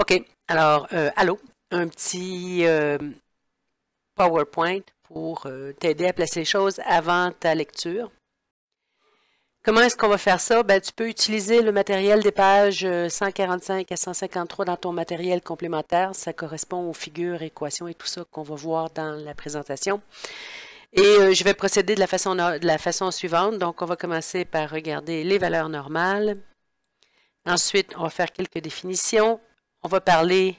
OK, alors, allô, un petit PowerPoint pour t'aider à placer les choses avant ta lecture. Comment est-ce qu'on va faire ça? Ben, tu peux utiliser le matériel des pages 145 à 153 dans ton matériel complémentaire. Ça correspond aux figures, équations et tout ça qu'on va voir dans la présentation. Et je vais procéder de la façon suivante. Donc, on va commencer par regarder les valeurs normales. Ensuite, on va faire quelques définitions. On va parler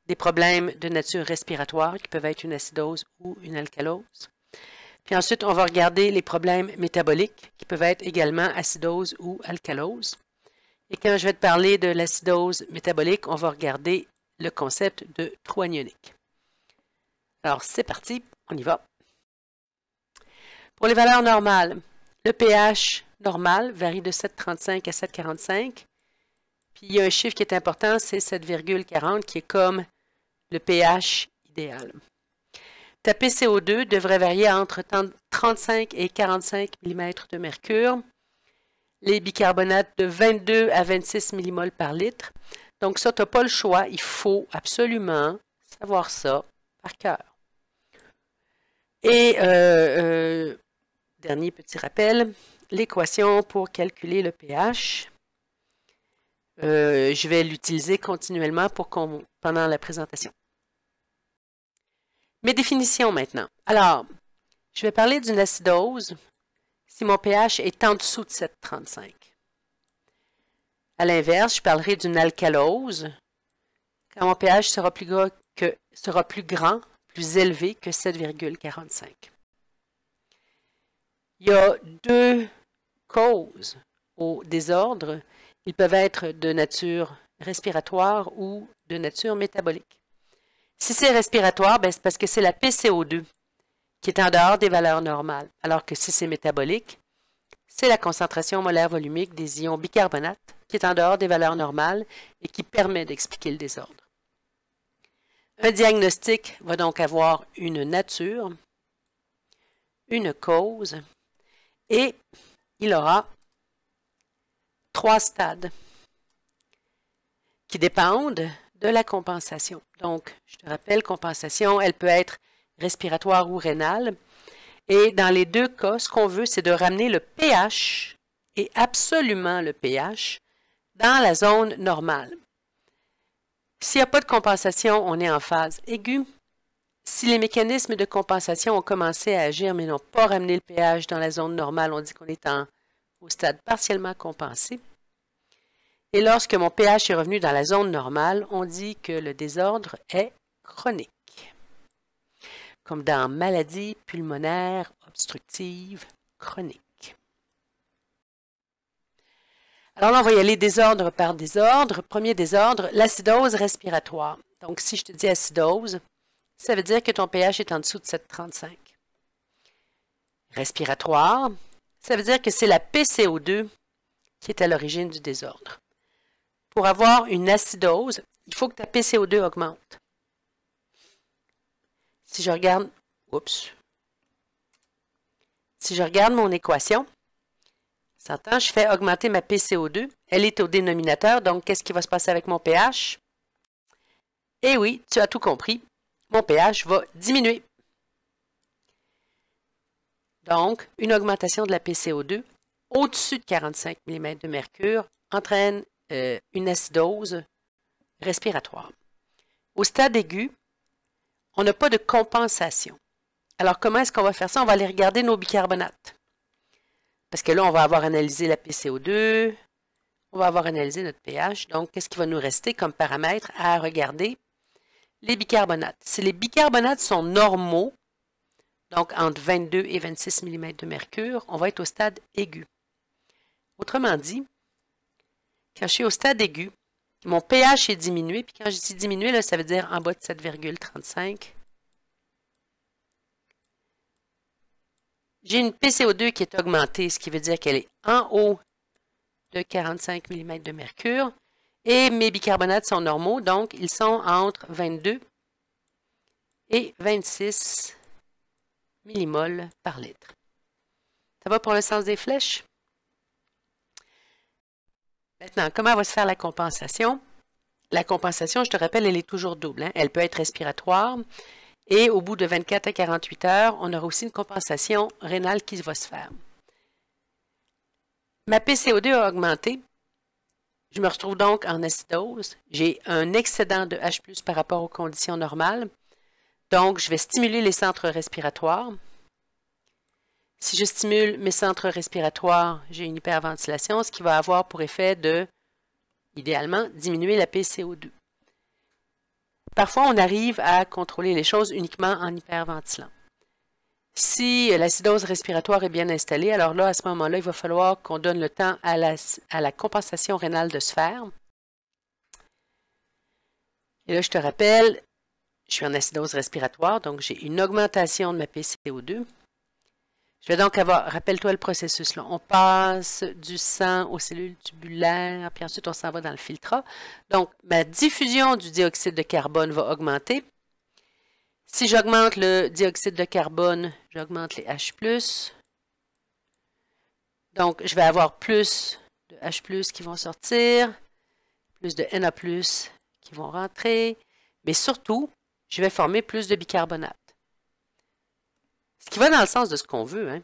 des problèmes de nature respiratoire qui peuvent être une acidose ou une alcalose. Puis ensuite, on va regarder les problèmes métaboliques qui peuvent être également acidose ou alcalose. Et quand je vais te parler de l'acidose métabolique, on va regarder le concept de trou anionique. Alors, c'est parti, on y va. Pour les valeurs normales, le pH normal varie de 7,35 à 7,45. Puis il y a un chiffre qui est important, c'est 7,40 qui est comme le pH idéal. Ta PCO2 devrait varier entre 35 et 45 mm de mercure. Les bicarbonates de 22 à 26 mmol par litre. Donc ça, tu n'as pas le choix. Il faut absolument savoir ça par cœur. Et dernier petit rappel, l'équation pour calculer le pH. Je vais l'utiliser continuellement pendant la présentation. Mes définitions maintenant. Alors, je vais parler d'une acidose si mon pH est en dessous de 7,35. À l'inverse, je parlerai d'une alcalose quand mon pH sera plus grand, plus élevé que 7,45. Il y a deux causes au désordre. Ils peuvent être de nature respiratoire ou de nature métabolique. Si c'est respiratoire, c'est parce que c'est la PCO2 qui est en dehors des valeurs normales, alors que si c'est métabolique, c'est la concentration molaire volumique des ions bicarbonate qui est en dehors des valeurs normales et qui permet d'expliquer le désordre. Un diagnostic va donc avoir une nature, une cause, et il aura 3 stades qui dépendent de la compensation. Donc, je te rappelle, compensation, elle peut être respiratoire ou rénale. Et dans les deux cas, ce qu'on veut, c'est de ramener le pH, et absolument le pH, dans la zone normale. S'il n'y a pas de compensation, on est en phase aiguë. Si les mécanismes de compensation ont commencé à agir, mais n'ont pas ramené le pH dans la zone normale, on dit qu'on est au stade partiellement compensé. Et lorsque mon pH est revenu dans la zone normale, on dit que le désordre est chronique. Comme dans maladie pulmonaire obstructive chronique. Alors là, on va y aller désordre par désordre. Premier désordre, l'acidose respiratoire. Donc, si je te dis acidose, ça veut dire que ton pH est en dessous de 7,35. Respiratoire, ça veut dire que c'est la PCO2 qui est à l'origine du désordre. Pour avoir une acidose, il faut que ta PCO2 augmente. Si je regarde mon équation, s'entend, je fais augmenter ma PCO2. Elle est au dénominateur, donc qu'est-ce qui va se passer avec mon pH? Eh oui, tu as tout compris. Mon pH va diminuer. Donc, une augmentation de la PCO2 au-dessus de 45 mm de mercure entraîne une acidose respiratoire. Au stade aigu, on n'a pas de compensation. Alors, comment est-ce qu'on va faire ça? On va aller regarder nos bicarbonates. Parce que là, on va avoir analysé la PCO2, on va avoir analysé notre pH. Donc, qu'est-ce qui va nous rester comme paramètre à regarder? Les bicarbonates. Si les bicarbonates sont normaux, donc entre 22 et 26 mm de mercure, on va être au stade aigu. Autrement dit, quand je suis au stade aigu, mon pH est diminué, puis quand je dis diminué, là, ça veut dire en bas de 7,35. J'ai une PCO2 qui est augmentée, ce qui veut dire qu'elle est en haut de 45 mm de mercure. Et mes bicarbonates sont normaux, donc ils sont entre 22 et 26 millimoles par litre. Ça va pour le sens des flèches? Maintenant, comment va se faire la compensation? la compensation, je te rappelle, elle est toujours double. Hein? Elle peut être respiratoire. Et au bout de 24 à 48 heures, on aura aussi une compensation rénale qui va se faire. Ma PCO2 a augmenté. Je me retrouve donc en acidose. J'ai un excédent de H+ par rapport aux conditions normales. Donc, je vais stimuler les centres respiratoires. Si je stimule mes centres respiratoires, j'ai une hyperventilation, ce qui va avoir pour effet de, idéalement, diminuer la PCO2. Parfois, on arrive à contrôler les choses uniquement en hyperventilant. Si l'acidose respiratoire est bien installée, alors là, à ce moment-là, il va falloir qu'on donne le temps à la compensation rénale de se faire. Et là, je te rappelle, je suis en acidose respiratoire, donc j'ai une augmentation de ma PCO2. Je vais donc avoir, rappelle-toi le processus, là, on passe du sang aux cellules tubulaires, puis ensuite on s'en va dans le filtrat. Donc, ma diffusion du dioxyde de carbone va augmenter. Si j'augmente le dioxyde de carbone, j'augmente les H+. Donc, je vais avoir plus de H+ qui vont sortir, plus de Na+ qui vont rentrer, mais surtout, je vais former plus de bicarbonate. Ce qui va dans le sens de ce qu'on veut, hein?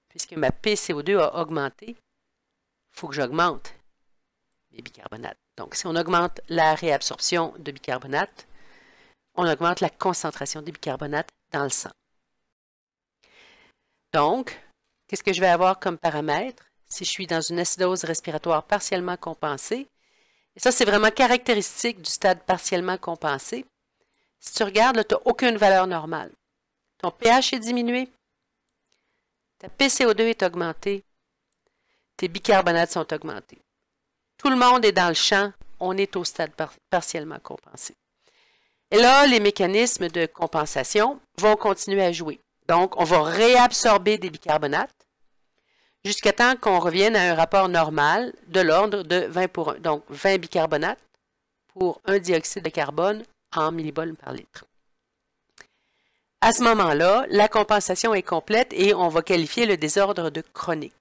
Puisque ma PCO2 a augmenté, il faut que j'augmente les bicarbonates. Donc, si on augmente la réabsorption de bicarbonate, on augmente la concentration des bicarbonates dans le sang. Donc, qu'est-ce que je vais avoir comme paramètre si je suis dans une acidose respiratoire partiellement compensée? Et ça, c'est vraiment caractéristique du stade partiellement compensé. Si tu regardes, tu n'as aucune valeur normale. Ton pH est diminué, ta PCO2 est augmentée, tes bicarbonates sont augmentés. Tout le monde est dans le champ, on est au stade partiellement compensé. Et là, les mécanismes de compensation vont continuer à jouer. Donc, on va réabsorber des bicarbonates jusqu'à temps qu'on revienne à un rapport normal de l'ordre de 20 pour 1. Donc, 20 bicarbonates pour 1 dioxyde de carbone en millimoles par litre. À ce moment-là, la compensation est complète et on va qualifier le désordre de chronique.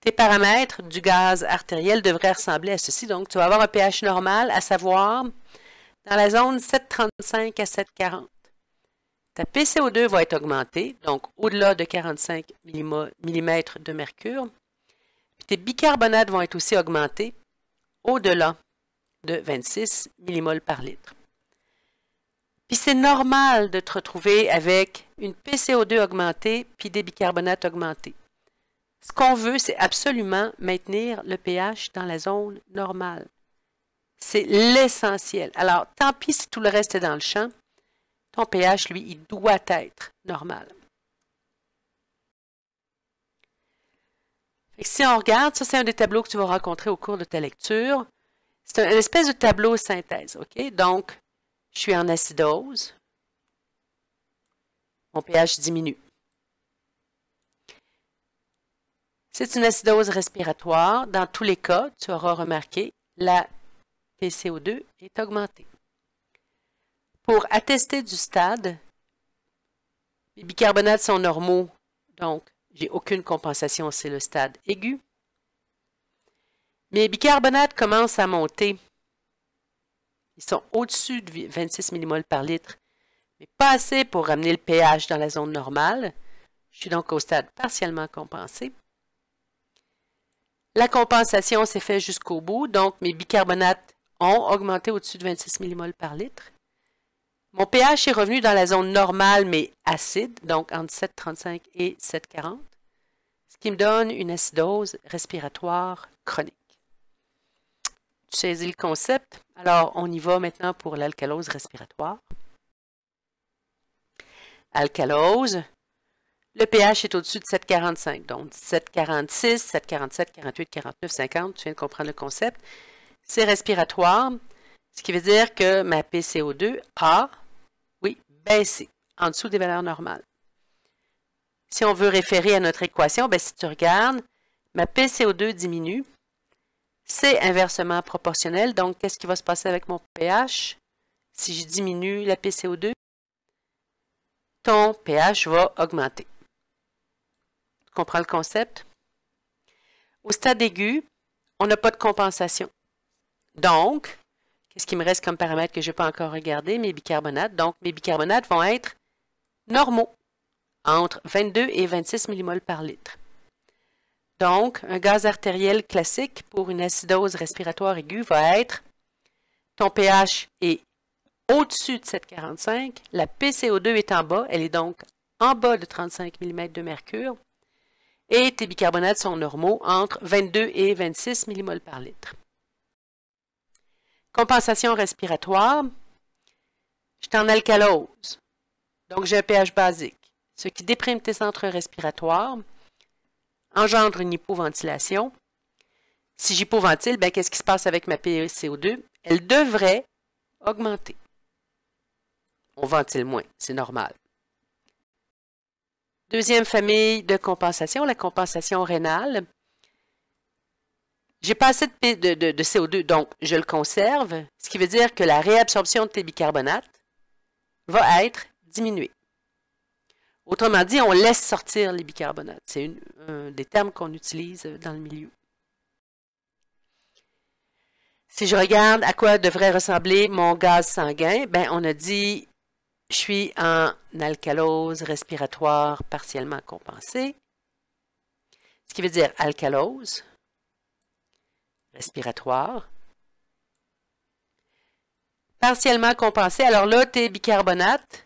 Tes paramètres du gaz artériel devraient ressembler à ceci. Donc, tu vas avoir un pH normal, à savoir dans la zone 7,35 à 7,40. Ta PCO2 va être augmentée, donc au-delà de 45 mm de mercure. Puis tes bicarbonates vont être aussi augmentés au-delà de 26 mmol par litre. Puis c'est normal de te retrouver avec une PCO2 augmentée puis des bicarbonates augmentés. Ce qu'on veut, c'est absolument maintenir le pH dans la zone normale. C'est l'essentiel. Alors, tant pis si tout le reste est dans le champ, ton pH, lui, il doit être normal. Et si on regarde, ça c'est un des tableaux que tu vas rencontrer au cours de ta lecture. C'est une espèce de tableau synthèse. OK? Donc, je suis en acidose. Mon pH diminue. C'est une acidose respiratoire. Dans tous les cas, tu auras remarqué, la PCO2 est augmentée. Pour attester du stade, les bicarbonates sont normaux, donc j'ai aucune compensation, c'est le stade aigu. Mes bicarbonates commencent à monter. Ils sont au-dessus de 26 mmol par litre, mais pas assez pour ramener le pH dans la zone normale. Je suis donc au stade partiellement compensé. La compensation s'est faite jusqu'au bout, donc mes bicarbonates ont augmenté au-dessus de 26 mmol par litre. Mon pH est revenu dans la zone normale, mais acide, donc entre 7,35 et 7,40, ce qui me donne une acidose respiratoire chronique. Tu saisis le concept? Alors, on y va maintenant pour l'alcalose respiratoire. Alcalose, le pH est au-dessus de 7,45, donc 7,46, 7,47, 48, 49, 50, tu viens de comprendre le concept. C'est respiratoire, ce qui veut dire que ma PCO2 a, oui, baissé, en dessous des valeurs normales. Si on veut référer à notre équation, bien, si tu regardes, ma PCO2 diminue, c'est inversement proportionnel, donc qu'est-ce qui va se passer avec mon pH? Si je diminue la PCO2, ton pH va augmenter. Tu comprends le concept? Au stade aigu, on n'a pas de compensation. Donc, qu'est-ce qui me reste comme paramètre que je n'ai pas encore regardé? Mes bicarbonates. Donc, mes bicarbonates vont être normaux, entre 22 et 26 mmol par litre. Donc, un gaz artériel classique pour une acidose respiratoire aiguë va être, ton pH est au-dessus de 7,45, la PCO2 est en bas, elle est donc en bas de 35 mm de mercure, et tes bicarbonates sont normaux entre 22 et 26 mmol par litre. Compensation respiratoire, je suis en alcalose, donc j'ai un pH basique, ce qui déprime tes centres respiratoires, engendre une hypoventilation. Si j'hypoventile, ben, qu'est-ce qui se passe avec ma PCO2? Elle devrait augmenter. On ventile moins, c'est normal. Deuxième famille de compensation, la compensation rénale. J'ai pas assez de CO2, donc je le conserve, ce qui veut dire que la réabsorption de tes bicarbonates va être diminuée. Autrement dit, on laisse sortir les bicarbonates. C'est un des termes qu'on utilise dans le milieu. Si je regarde à quoi devrait ressembler mon gaz sanguin, ben on a dit je suis en alcalose respiratoire partiellement compensée, ce qui veut dire alcalose respiratoire partiellement compensée. Alors là, tes bicarbonates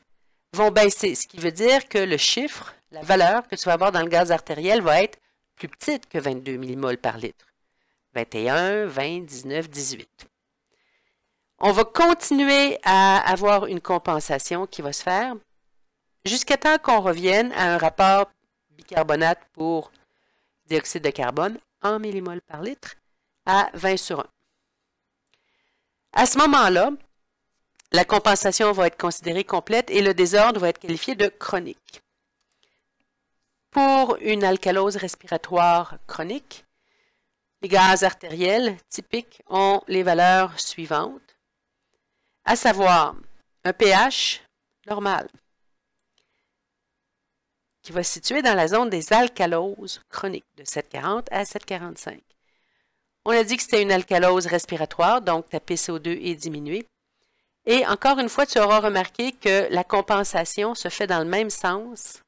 vont baisser, ce qui veut dire que le chiffre, la valeur que tu vas avoir dans le gaz artériel va être plus petite que 22 mmol par litre. 21, 20, 19, 18. On va continuer à avoir une compensation qui va se faire jusqu'à temps qu'on revienne à un rapport bicarbonate pour dioxyde de carbone en millimol par litre à 20/1. À ce moment-là, la compensation va être considérée complète et le désordre va être qualifié de chronique. Pour une alcalose respiratoire chronique, les gaz artériels typiques ont les valeurs suivantes, à savoir un pH normal qui va se situer dans la zone des alcaloses chroniques de 7,40 à 7,45. On a dit que c'était une alcalose respiratoire, donc ta PCO2 est diminuée. Et encore une fois, tu auras remarqué que la compensation se fait dans le même sens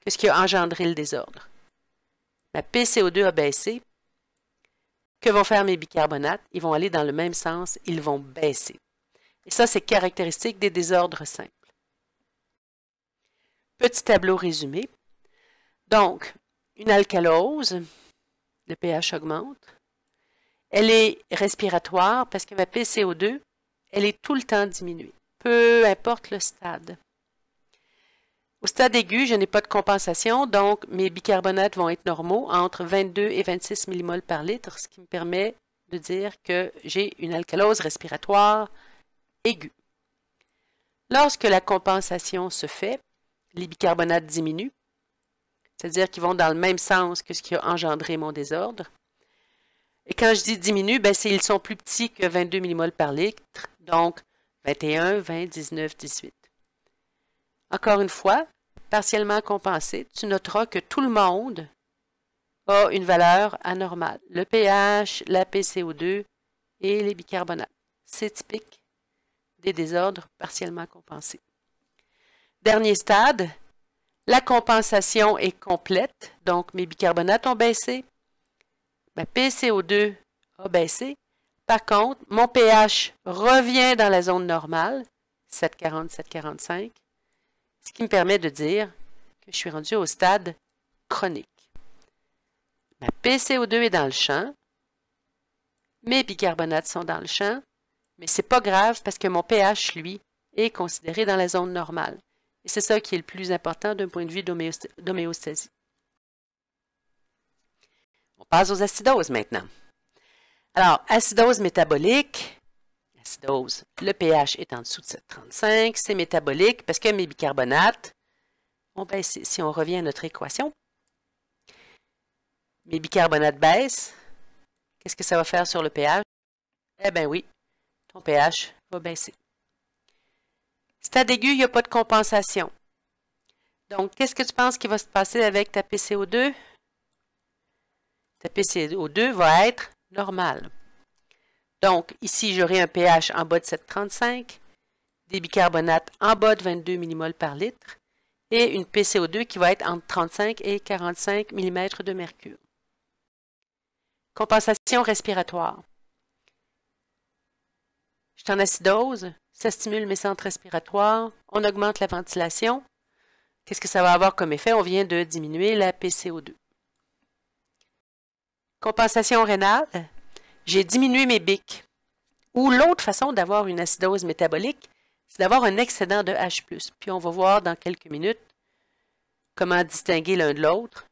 que ce qui a engendré le désordre. Ma PCO2 a baissé. Que vont faire mes bicarbonates? Ils vont aller dans le même sens, ils vont baisser. Et ça, c'est caractéristique des désordres simples. Petit tableau résumé. Donc, une alcalose, le pH augmente. Elle est respiratoire parce que ma PCO2, elle est tout le temps diminuée, peu importe le stade. Au stade aigu, je n'ai pas de compensation, donc mes bicarbonates vont être normaux entre 22 et 26 mmol par litre, ce qui me permet de dire que j'ai une alcalose respiratoire aiguë. Lorsque la compensation se fait, les bicarbonates diminuent, c'est-à-dire qu'ils vont dans le même sens que ce qui a engendré mon désordre. Et quand je dis diminue, ben ils sont plus petits que 22 mmol par litre, donc 21, 20, 19, 18. Encore une fois, partiellement compensé, tu noteras que tout le monde a une valeur anormale. Le pH, la PCO2 et les bicarbonates. C'est typique des désordres partiellement compensés. Dernier stade, la compensation est complète, donc mes bicarbonates ont baissé, ma PCO2 a baissé. Par contre, mon pH revient dans la zone normale, 7,40, 7,45, ce qui me permet de dire que je suis rendu au stade chronique. Ma PCO2 est dans le champ, mes bicarbonates sont dans le champ, mais ce n'est pas grave parce que mon pH, lui, est considéré dans la zone normale. Et c'est ça qui est le plus important d'un point de vue d'homéostasie. On passe aux acidoses maintenant. Alors, acidose métabolique. Acidose, le pH est en dessous de 7,35. C'est métabolique parce que mes bicarbonates ont baissé. Si on revient à notre équation, mes bicarbonates baissent. Qu'est-ce que ça va faire sur le pH? Eh bien oui, ton pH va baisser. Stade aigu, il n'y a pas de compensation. Donc, qu'est-ce que tu penses qui va se passer avec ta PCO2? Ta PCO2 va être normale. Donc, ici, j'aurai un pH en bas de 7,35, des bicarbonates en bas de 22 mmol par litre et une PCO2 qui va être entre 35 et 45 mm de mercure. Compensation respiratoire. Je suis en acidose, ça stimule mes centres respiratoires, on augmente la ventilation. Qu'est-ce que ça va avoir comme effet? On vient de diminuer la PCO2. Compensation rénale, j'ai diminué mes BIC. Ou l'autre façon d'avoir une acidose métabolique, c'est d'avoir un excédent de H+. Puis on va voir dans quelques minutes comment distinguer l'un de l'autre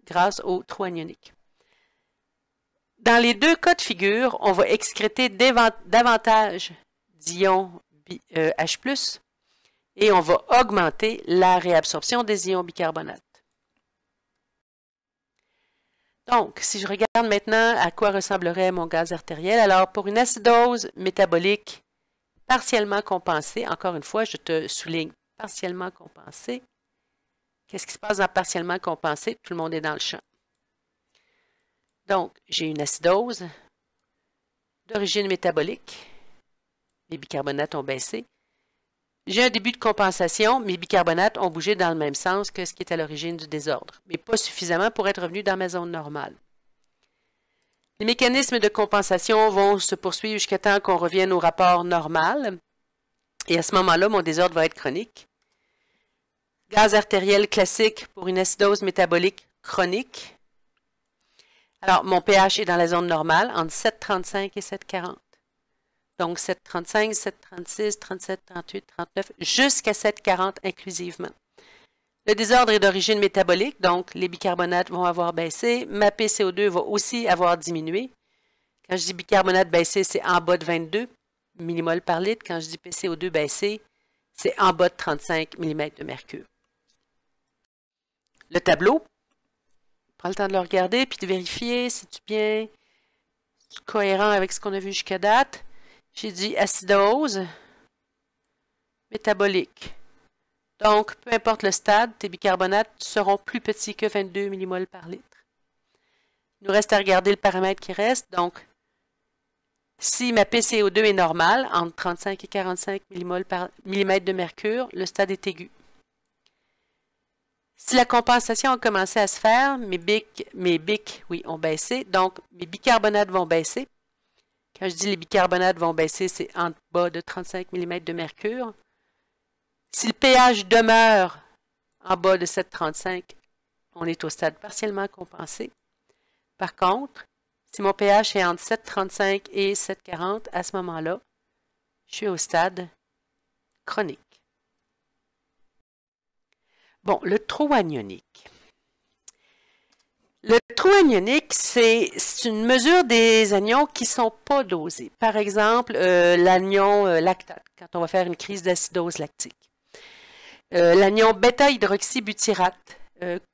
grâce au trou anionique. Dans les deux cas de figure, on va excréter davantage d'ions H+, et on va augmenter la réabsorption des ions bicarbonate. Donc, si je regarde maintenant à quoi ressemblerait mon gaz artériel, alors pour une acidose métabolique partiellement compensée, encore une fois, je te souligne partiellement compensée. Qu'est-ce qui se passe dans partiellement compensé? Tout le monde est dans le champ. Donc, j'ai une acidose d'origine métabolique. Les bicarbonates ont baissé. J'ai un début de compensation. Mes bicarbonates ont bougé dans le même sens que ce qui est à l'origine du désordre, mais pas suffisamment pour être revenu dans ma zone normale. Les mécanismes de compensation vont se poursuivre jusqu'à temps qu'on revienne au rapport normal. Et à ce moment-là, mon désordre va être chronique. Gaz artériel classique pour une acidose métabolique chronique. Alors, mon pH est dans la zone normale, entre 7,35 et 7,40. Donc, 7,35, 7,36, 37, 38, 39, jusqu'à 7,40 inclusivement. Le désordre est d'origine métabolique, donc les bicarbonates vont avoir baissé. Ma PCO2 va aussi avoir diminué. Quand je dis bicarbonate baissé, c'est en bas de 22 mmol par litre. Quand je dis PCO2 baissé, c'est en bas de 35 mm de mercure. Le tableau, prends le temps de le regarder puis de vérifier si c'est bien cohérent avec ce qu'on a vu jusqu'à date. J'ai dit acidose métabolique. Donc, peu importe le stade, tes bicarbonates seront plus petits que 22 mmol par litre. Il nous reste à regarder le paramètre qui reste. Donc, si ma PCO2 est normale, entre 35 et 45 mmol par millimètre de mercure, le stade est aigu. Si la compensation a commencé à se faire, mes BIC, oui, ont baissé. Donc, mes bicarbonates vont baisser. Quand je dis les bicarbonates vont baisser, c'est en bas de 35 mm de mercure. Si le pH demeure en bas de 7,35, on est au stade partiellement compensé. Par contre, si mon pH est entre 7,35 et 7,40, à ce moment-là, je suis au stade chronique. Bon, le trou anionique. Le trou anionique, c'est une mesure des anions qui ne sont pas dosés. Par exemple, l'anion lactate, quand on va faire une crise d'acidose lactique. L'anion bêta-hydroxybutyrate,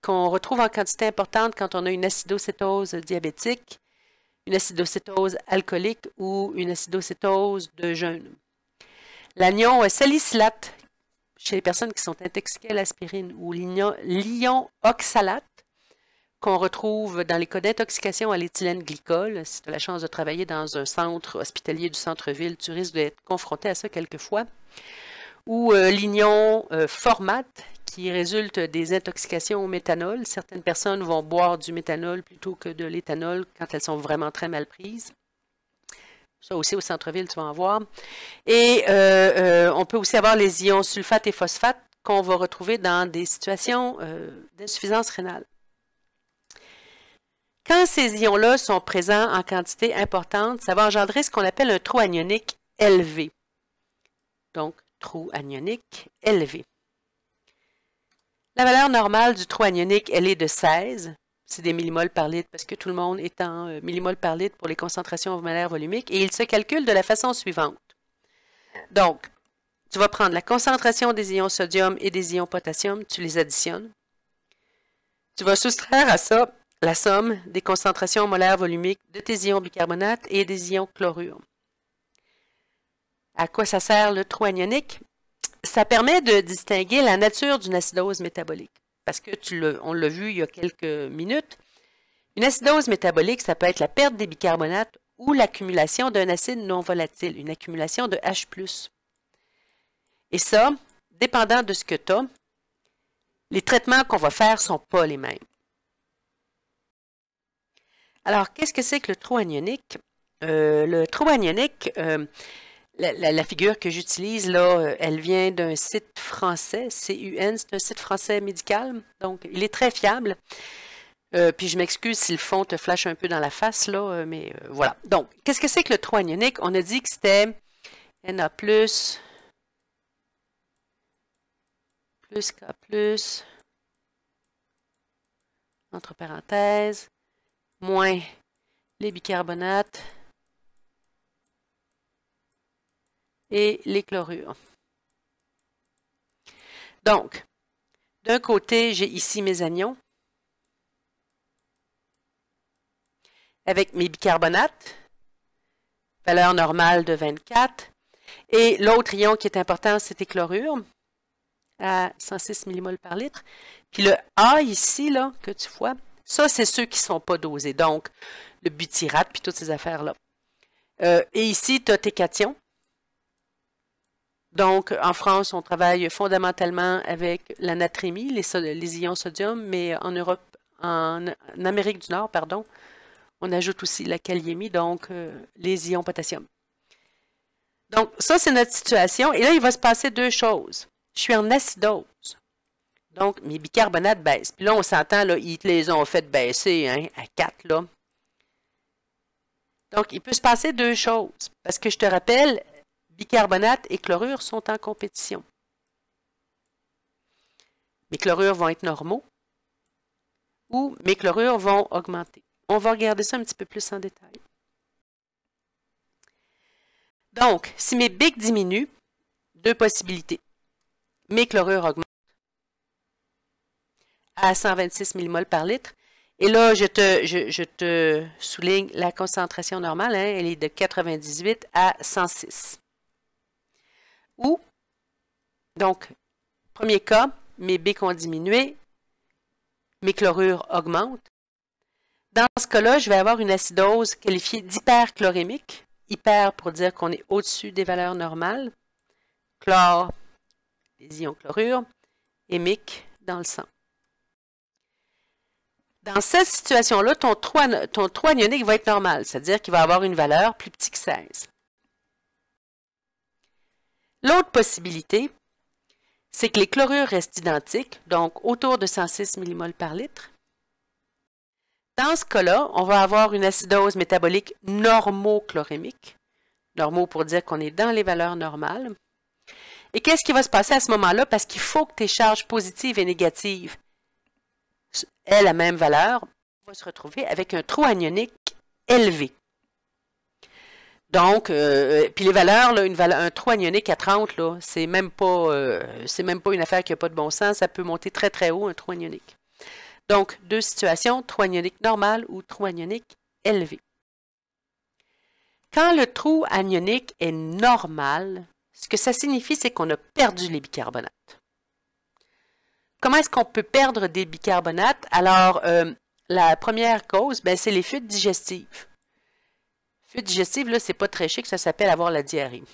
qu'on retrouve en quantité importante quand on a une acidocétose diabétique, une acidocétose alcoolique ou une acidocétose de jeûne. L'anion salicylate, chez les personnes qui sont intoxiquées à l'aspirine, ou l'ion oxalate, qu'on retrouve dans les cas d'intoxication à l'éthylène glycol. Si tu as la chance de travailler dans un centre hospitalier du centre-ville, tu risques d'être confronté à ça quelquefois. Ou l'ignon formate, qui résulte des intoxications au méthanol. Certaines personnes vont boire du méthanol plutôt que de l'éthanol quand elles sont vraiment très mal prises. Ça aussi, au centre-ville, tu vas en voir. Et on peut aussi avoir les ions sulfate et phosphate qu'on va retrouver dans des situations d'insuffisance rénale. Quand ces ions-là sont présents en quantité importante, ça va engendrer ce qu'on appelle un trou anionique élevé. Donc, trou anionique élevé. La valeur normale du trou anionique, elle est de 16. C'est des millimoles par litre parce que tout le monde est en millimoles par litre pour les concentrations osmolaires volumiques. Et il se calcule de la façon suivante. Donc, tu vas prendre la concentration des ions sodium et des ions potassium, tu les additionnes. Tu vas soustraire à ça la somme des concentrations molaires volumiques de tes ions bicarbonate et des ions chlorure. À quoi ça sert le trou anionique? Ça permet de distinguer la nature d'une acidose métabolique. Parce que on l'a vu il y a quelques minutes, une acidose métabolique, ça peut être la perte des bicarbonates ou l'accumulation d'un acide non volatile, une accumulation de H+. Et ça, dépendant de ce que tu as, les traitements qu'on va faire ne sont pas les mêmes. Alors, qu'est-ce que c'est que le trou anionique? Le trou anionique, la figure que j'utilise là, elle vient d'un site français, CUN, c'est un site français médical, donc il est très fiable. Puis je m'excuse si le fond te flash un peu dans la face, là, mais voilà. Donc, qu'est-ce que c'est que le trou anionique? On a dit que c'était Na+, plus K+, entre parenthèses, moins les bicarbonates et les chlorures. Donc, d'un côté, j'ai ici mes anions avec mes bicarbonates, valeur normale de 24, et l'autre ion qui est important, c'est les chlorures, à 106 mmol par litre. Puis le A ici, là, que tu vois, ça, c'est ceux qui ne sont pas dosés, donc le butyrate, puis toutes ces affaires-là. Et ici, tu as tes cations. Donc, en France, on travaille fondamentalement avec la natrémie, les ions sodium, mais en Europe, en Amérique du Nord, pardon, on ajoute aussi la kaliémie, donc les ions potassium. Donc, ça, c'est notre situation. Et là, il va se passer deux choses. Je suis en acidose. Donc, mes bicarbonates baissent. Puis là, on s'entend, là, ils les ont fait baisser hein, à 4, là. Donc, il peut se passer deux choses. Parce que je te rappelle, bicarbonate et chlorure sont en compétition. Mes chlorures vont être normaux ou mes chlorures vont augmenter. On va regarder ça un petit peu plus en détail. Donc, si mes bics diminuent, deux possibilités. Mes chlorures augmentent à 126 mmol par litre. Et là, je te souligne la concentration normale, hein, elle est de 98 à 106. Ou, donc, premier cas, mes bics ont diminué, mes chlorures augmentent. Dans ce cas-là, je vais avoir une acidose qualifiée d'hyperchlorémique. Hyper pour dire qu'on est au-dessus des valeurs normales. Chlore, les ions chlorure, et mic dans le sang. Dans cette situation-là, ton trou anionique va être normal, c'est-à-dire qu'il va avoir une valeur plus petite que 16. L'autre possibilité, c'est que les chlorures restent identiques, donc autour de 106 mmol par litre. Dans ce cas-là, on va avoir une acidose métabolique normochlorhémique. Normaux pour dire qu'on est dans les valeurs normales. Et qu'est-ce qui va se passer à ce moment-là? Parce qu'il faut que tes charges positives et négatives aient la même valeur. On va se retrouver avec un trou anionique élevé. Donc, puis les valeurs, là, un trou anionique à 30, c'est même pas une affaire qui n'a pas de bon sens. Ça peut monter très, très haut, un trou anionique. Donc, deux situations, trou anionique normal ou trou anionique élevé. Quand le trou anionique est normal, ce que ça signifie, c'est qu'on a perdu les bicarbonates. Comment est-ce qu'on peut perdre des bicarbonates? Alors, la première cause, c'est les fuites digestives. Fuite digestive, là, c'est pas très chic, ça s'appelle avoir la diarrhée.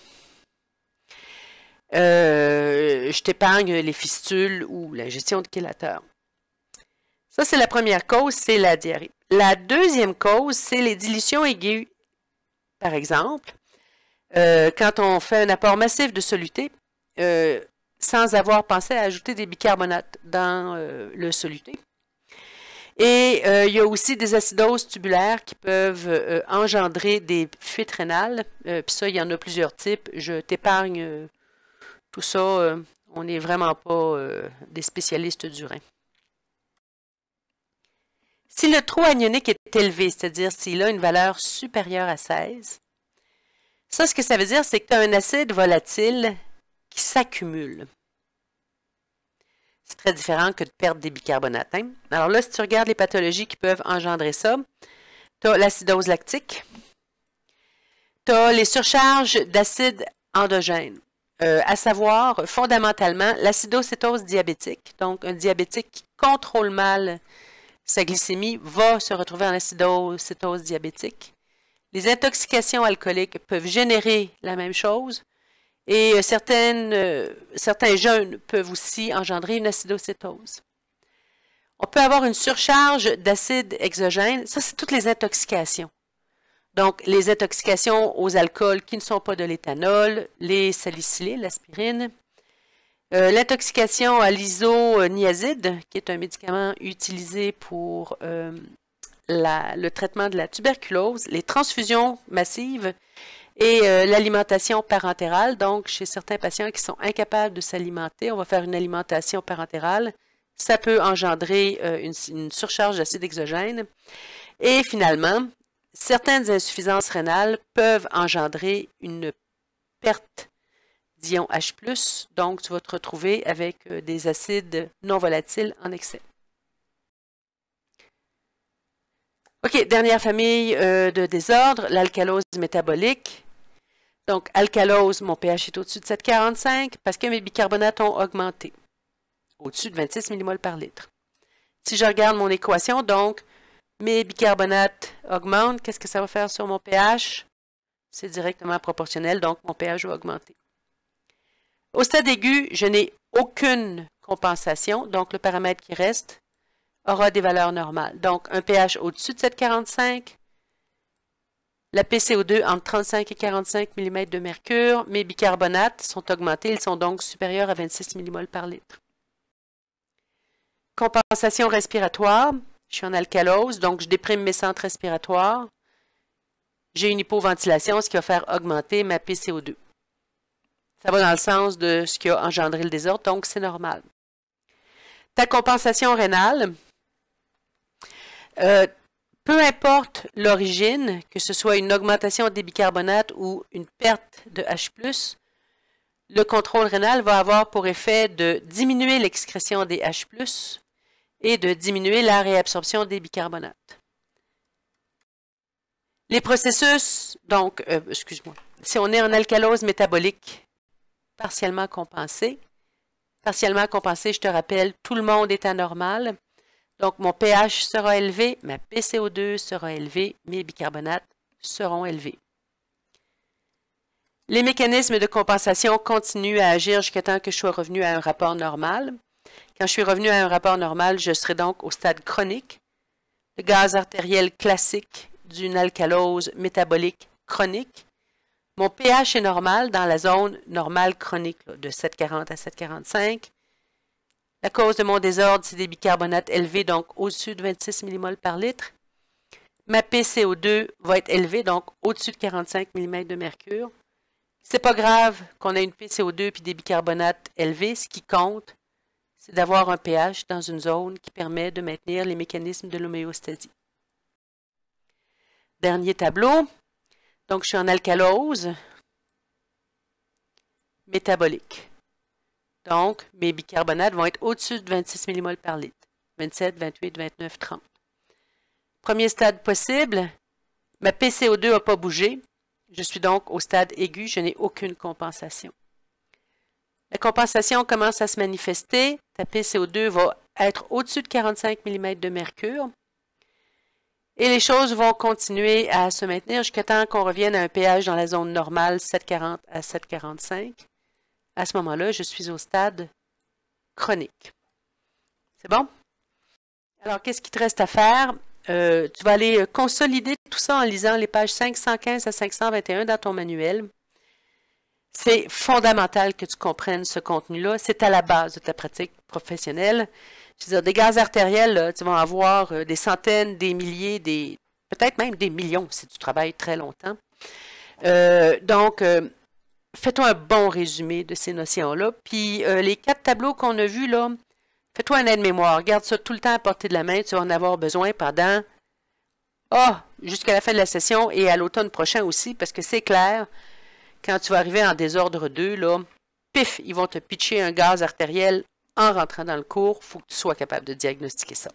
Je t'épargne les fistules ou l'ingestion de chélateurs. Ça, c'est la première cause, c'est la diarrhée. La deuxième cause, c'est les dilutions aiguës. Par exemple, quand on fait un apport massif de soluté, sans avoir pensé à ajouter des bicarbonates dans le soluté. Et il y a aussi des acidoses tubulaires qui peuvent engendrer des fuites rénales. Puis ça, il y en a plusieurs types. Je t'épargne tout ça. On n'est vraiment pas des spécialistes du rein. Si le trou anionique est élevé, c'est-à-dire s'il a une valeur supérieure à 16, ça, ce que ça veut dire, c'est que tu as un acide volatile qui s'accumule. C'est très différent que de perdre des bicarbonates. Hein? Alors là, si tu regardes les pathologies qui peuvent engendrer ça, tu as l'acidose lactique, tu as les surcharges d'acide endogène, à savoir fondamentalement l'acidocétose diabétique. Donc, un diabétique qui contrôle mal sa glycémie va se retrouver en acidocétose diabétique. Les intoxications alcooliques peuvent générer la même chose et certains jeûnes peuvent aussi engendrer une acidocétose. On peut avoir une surcharge d'acide exogène. Ça, c'est toutes les intoxications. Donc, les intoxications aux alcools qui ne sont pas de l'éthanol, les salicylés, l'aspirine. L'intoxication à l'isoniazide, qui est un médicament utilisé pour le traitement de la tuberculose, les transfusions massives et l'alimentation parentérale. Donc, chez certains patients qui sont incapables de s'alimenter, on va faire une alimentation parentérale. Ça peut engendrer une surcharge d'acide exogène. Et finalement, certaines insuffisances rénales peuvent engendrer une perte d'ion H+, donc tu vas te retrouver avec des acides non volatiles en excès. OK, dernière famille de désordres, l'alcalose métabolique. Donc, alcalose, mon pH est au-dessus de 7,45 parce que mes bicarbonates ont augmenté, au-dessus de 26 mmol par litre. Si je regarde mon équation, donc, mes bicarbonates augmentent, qu'est-ce que ça va faire sur mon pH? C'est directement proportionnel, donc mon pH va augmenter. Au stade aigu, je n'ai aucune compensation, donc le paramètre qui reste aura des valeurs normales. Donc, un pH au-dessus de 7,45, la PCO2 entre 35 et 45 mm de mercure, mes bicarbonates sont augmentés, ils sont donc supérieurs à 26 mmol par litre. Compensation respiratoire, je suis en alcalose, donc je déprime mes centres respiratoires. J'ai une hypoventilation, ce qui va faire augmenter ma PCO2. Ça va dans le sens de ce qui a engendré le désordre, donc c'est normal. Ta compensation rénale, peu importe l'origine, que ce soit une augmentation des bicarbonates ou une perte de H+, le contrôle rénal va avoir pour effet de diminuer l'excrétion des H+, et de diminuer la réabsorption des bicarbonates. Les processus, donc, excuse-moi, si on est en alcalose métabolique partiellement compensée, je te rappelle, tout le monde est anormal. Donc, mon pH sera élevé, ma PCO2 sera élevée, mes bicarbonates seront élevés. Les mécanismes de compensation continuent à agir jusqu'à temps que je sois revenu à un rapport normal. Quand je suis revenu à un rapport normal, je serai donc au stade chronique. Le gaz artériel classique d'une alcalose métabolique chronique. Mon pH est normal dans la zone normale chronique, là, de 7,40 à 7,45. La cause de mon désordre, c'est des bicarbonates élevés, donc au-dessus de 26 mmol par litre. Ma PCO2 va être élevée, donc au-dessus de 45 mm de mercure. C'est pas grave qu'on ait une PCO2 puis des bicarbonates élevés. Ce qui compte, c'est d'avoir un pH dans une zone qui permet de maintenir les mécanismes de l'homéostasie. Dernier tableau. Donc, je suis en alcalose métabolique. Donc, mes bicarbonates vont être au-dessus de 26 mmol par litre. 27, 28, 29, 30. Premier stade possible, ma PCO2 n'a pas bougé. Je suis donc au stade aigu, je n'ai aucune compensation. La compensation commence à se manifester. Ta PCO2 va être au-dessus de 45 mm de mercure. Et les choses vont continuer à se maintenir jusqu'à temps qu'on revienne à un pH dans la zone normale, 7,40 à 7,45. À ce moment-là, je suis au stade chronique. C'est bon? Alors, qu'est-ce qu'il te reste à faire? Tu vas aller consolider tout ça en lisant les pages 515 à 521 dans ton manuel. C'est fondamental que tu comprennes ce contenu-là. C'est à la base de ta pratique professionnelle. Je veux dire, des gaz artériels, là, tu vas avoir des centaines, des milliers, peut-être même des millions si tu travailles très longtemps. Donc, fais-toi un bon résumé de ces notions-là. Puis, les 4 tableaux qu'on a vus, là, fais-toi un aide-mémoire. Garde ça tout le temps à portée de la main. Tu vas en avoir besoin pendant, jusqu'à la fin de la session et à l'automne prochain aussi, parce que c'est clair, quand tu vas arriver en désordre 2, là, pif, ils vont te pitcher un gaz artériel en rentrant dans le cours. Il faut que tu sois capable de diagnostiquer ça.